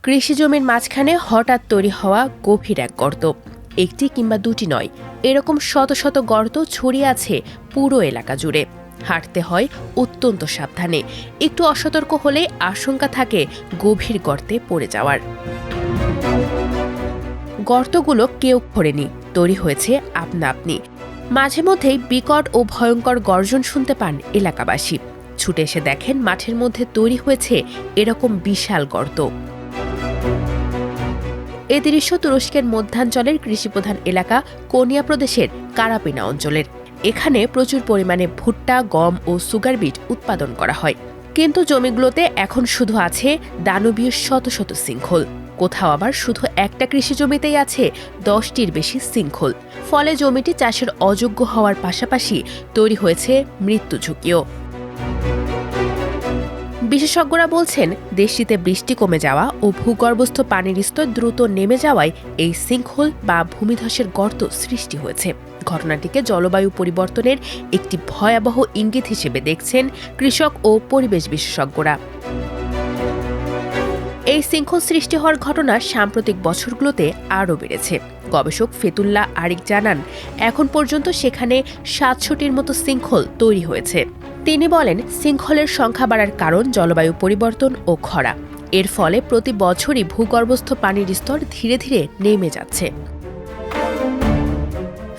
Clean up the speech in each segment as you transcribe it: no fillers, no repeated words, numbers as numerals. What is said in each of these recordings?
কৃষিজমির মাঝখানে হঠাৎ তৈরি হওয়া গভীর এক গর্ত, একটি কিংবা দুটি নয়, এরকম শত শত গর্ত ছড়িয়ে আছে পুরো এলাকা জুড়ে। হাঁটতে হয় অত্যন্ত সাবধানে, একটু অসতর্ক হলেই আশঙ্কা থাকে গভীর গর্তে পড়ে যাওয়ার। গর্তগুলো কেউ খোঁড়েনি, তৈরি হয়েছে আপনা আপনি। মাঝে মধ্যেই বিকট ও ভয়ঙ্কর গর্জন শুনতে পান এলাকাবাসী। ছুটে এসে দেখেন মাঠের মধ্যে তৈরি হয়েছে এরকম বিশাল গর্ত। এ দৃশ্য তুরস্কের মধ্যাঞ্চলের কৃষিপ্রধান এলাকা কোনিয়া প্রদেশের কারাপিনা অঞ্চলের। এখানে প্রচুর পরিমাণে ভুট্টা, গম ও সুগার বিট উৎপাদন করা হয়, কিন্তু জমিগুলোতে এখন শুধু আছে দানবীয় শত শত শৃঙ্খল। কোথাও আবার শুধু একটা কৃষি জমিতেই আছে 10টির বেশি শৃঙ্খল। ফলে জমিটি চাষের অযোগ্য হওয়ার পাশাপাশি তৈরি হয়েছে মৃত্যু ঝুঁকিও। বিশেষজ্ঞরা বলছেন, দেশটিতে বৃষ্টি কমে যাওয়া ও ভূগর্ভস্থ পানির স্তর দ্রুত নেমে যাওয়ায় এই শৃঙ্খল বা ভূমিধসের গর্ত সৃষ্টি হয়েছে। ঘটনাটিকে জলবায়ু পরিবর্তনের একটি ভয়াবহ ইঙ্গিত হিসেবে দেখছেন কৃষক ও পরিবেশ বিশেষজ্ঞরা। এই শৃঙ্খল সৃষ্টি হওয়ার ঘটনা সাম্প্রতিক বছরগুলোতে আরও বেড়েছে। গবেষক ফেতুল্লাহ আরিক জানান, এখন পর্যন্ত সেখানে 700টির মতো শৃঙ্খল তৈরি হয়েছে। তিনি বলেন, শৃঙ্খলের সংখ্যা বাড়ার কারণ জলবায়ু পরিবর্তন ও খরা। এর ফলে প্রতি বছরই ভূগর্ভস্থ পানির স্তর ধীরে ধীরে নেমে যাচ্ছে।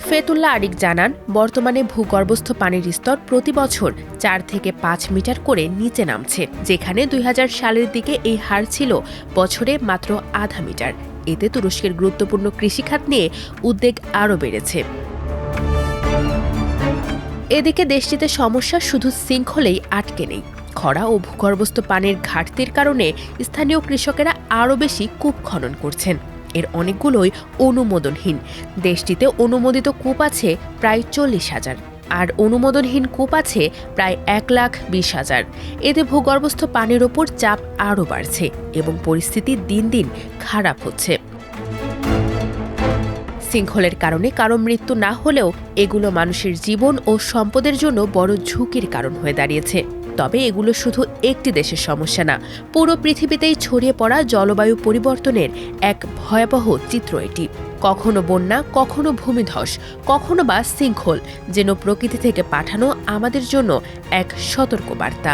ফেতুল্লাহ আরিক জানান, বর্তমানে ভূগর্ভস্থ পানির স্তর প্রতি বছর 4 থেকে 5 মিটার করে নিচে নামছে, যেখানে 2000 সালের দিকে এই হার ছিল বছরে মাত্র আধা মিটার। এতে তুরস্কের গুরুত্বপূর্ণ কৃষিখাত নিয়ে উদ্বেগ আরও বেড়েছে। এদিকে দেশটিতে সমস্যা শুধু শৃঙ্খলেই আটকে নেই। খরা ও ভূগর্ভস্থ পানির ঘাটতির কারণে স্থানীয় কৃষকেরা আরও বেশি কূপ খনন করছেন। এর অনেকগুলোই অনুমোদনহীন। দেশটিতে অনুমোদিত কূপ আছে প্রায় 40,000, আর অনুমোদনহীন কূপ আছে প্রায় 1,20,000। এতে ভূগর্ভস্থ পানির ওপর চাপ আরও বাড়ছে এবং পরিস্থিতি দিন দিন খারাপ হচ্ছে। শৃঙ্খলের কারণে কারো মৃত্যু না হলেও এগুলো মানুষের জীবন ও সম্পদের জন্য বড় ঝুঁকির কারণ হয়ে দাঁড়িয়েছে। তবে এগুলো শুধু একটি দেশের সমস্যা না, পুরো পৃথিবীতেই ছড়িয়ে পড়া জলবায়ু পরিবর্তনের এক ভয়াবহ চিত্র এটি। কখনো বন্যা, কখনো ভূমিধস, কখনো বা শৃঙ্খল, যেন প্রকৃতি থেকে পাঠানো আমাদের জন্য এক সতর্কবার্তা।